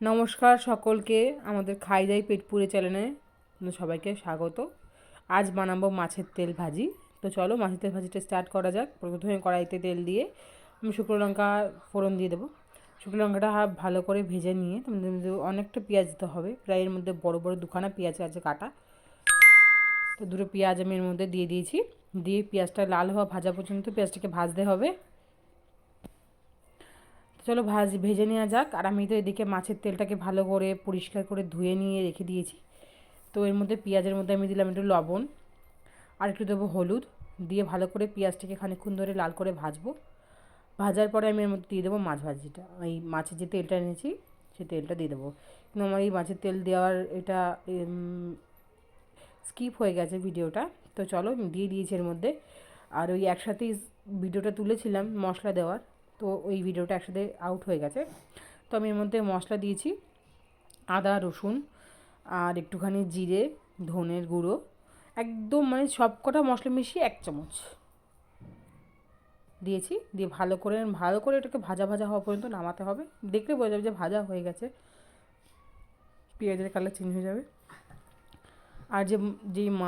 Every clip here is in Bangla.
নমস্কার সকলকে, আমাদের খাই দাই পেট পুড়ে চ্যানেলে সবাইকে স্বাগত। আজ বানাবো মাছের তেল ভাজি। তো চলো মাছের তেল ভাজিটা স্টার্ট করা যাক। প্রথমে কড়াইতে তেল দিয়ে আমি শুকনো লঙ্কা ফোড়ন দিয়ে দেবো। শুকনো লঙ্কাটা ভালো করে ভেজে নিয়ে অনেকটা পেঁয়াজ দিতে হবে, প্রায় এর মধ্যে বড় বড় দুখানা পেঁয়াজ আছে কাটা। তো দুটো পেঁয়াজ আমি এর মধ্যে দিয়ে দিয়েছি। দিয়ে পেঁয়াজটা লাল হওয়া ভাজা পর্যন্ত পেঁয়াজটাকে ভাজতে হবে। চলো ভেজে নেওয়া যাক। আর আমি তো এদিকে মাছের তেলটাকে ভালো করে পরিষ্কার করে ধুয়ে নিয়ে রেখে দিয়েছি। তো এর মধ্যে পেঁয়াজের মধ্যে আমি দিলাম একটু লবণ আর একটু দেবো হলুদ, দিয়ে ভালো করে পেঁয়াজটাকে খানিকক্ষণ ধরে লাল করে ভাজবো। ভাজার পরে আমি এর মধ্যে দিয়ে দেবো মাছ ভাজিটা, এই মাছের যে তেলটা এনেছি সেই তেলটা দিয়ে দেবো। কিন্তু আমার এই মাছের তেল দেওয়ার এটা স্কিপ হয়ে গেছে ভিডিওটা। তো চলো দিয়ে দিয়েছি এর মধ্যে। আর ওই একসাথেই ভিডিওটা তুলেছিলাম মশলা দেওয়ার, তো ওই ভিডিওটা একসাথে আউট হয়ে গেছে। তো আমি এর মধ্যে মশলা দিয়েছি আদা রসুন আর একটুখানি জিরে ধনের গুঁড়ো, একদম মানে সব কটা মশলা মিশিয়ে 1 চামচ দিয়েছি। দিয়ে ভালো করে এটাকে ভাজা ভাজা হওয়া পর্যন্ত নামাতে হবে। দেখলে বোঝা যাবে যে ভাজা হয়ে গেছে, পেঁয়াজের কালার চেঞ্জ হয়ে যাবে। আর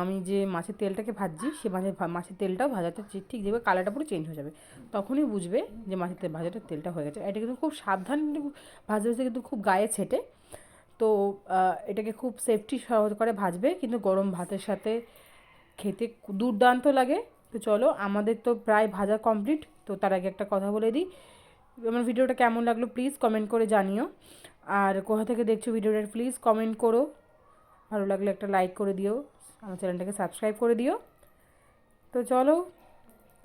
আমি যে মাছের তেলটাকে ভাজছি সে মাছের তেলটাও ভাজাটা ঠিক যেভাবে কালারটা পুরো চেঞ্জ হয়ে যাবে, তখনই বুঝবে যে মাছের ভাজাটার তেলটা হয়ে গেছে। এটা কিন্তু খুব সাবধান ভাজতে ভাজতে কিন্তু খুব গায়ে ছেটে, তো এটাকে খুব সেফটি সহকারে ভাজবে, কিন্তু গরম ভাতের সাথে খেতে দুর্দান্ত লাগে। তো চলো আমাদের তো প্রায় ভাজা কমপ্লিট। তো তার আগে একটা কথা বলে দিই, আমার ভিডিওটা কেমন লাগলো প্লিজ কমেন্ট করে জানিও। আর কোথা থেকে দেখছো ভিডিওটা প্লিজ কমেন্ট করো। ভালো লাগলে একটা লাইক করে দিও, আমার চ্যানেলটাকে সাবস্ক্রাইব করে দিও। তো চলো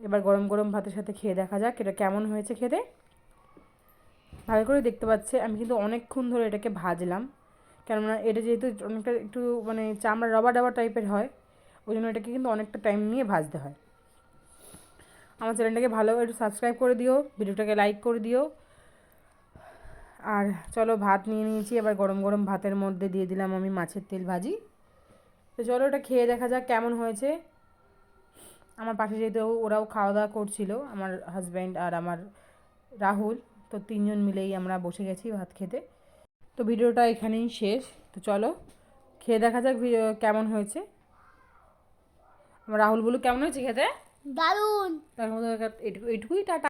এবার গরম গরম ভাতের সাথে খেয়ে দেখা যাক এটা কেমন হয়েছে খেতে। ভালো করে দেখতে পাচ্ছে আমি কিন্তু অনেকক্ষণ ধরে এটাকে ভাজলাম, কেননা এটা যেহেতু অনেকটা একটু মানে চামড়া রবার ডাবার টাইপের হয়, ওই জন্য এটাকে কিন্তু অনেকটা টাইম নিয়ে ভাজতে হয়। আমার চ্যানেলটাকে ভালো একটু সাবস্ক্রাইব করে দিও, ভিডিওটাকে লাইক করে দিও। আর চলো ভাত নিয়ে নিয়েছি, এবার গরম গরম ভাতের মধ্যে দিয়ে দিলাম আমি মাছের তেল ভাজি। তো চলো ওটা খেয়ে দেখা যাক কেমন হয়েছে। আমার পাশে যেহেতু ওরাও খাওয়া দাওয়া করছিল, আমার হাজব্যান্ড আর আমার রাহুল, তো 3 জন মিলেই আমরা বসে গেছি ভাত খেতে। তো ভিডিওটা এখানেই শেষ। তো চলো খেয়ে দেখা যাক কেমন হয়েছে। আমার রাহুল বলু কেমন হয়েছে খেতে? দারুণ। তার মধ্যে এটুকুই টাটা।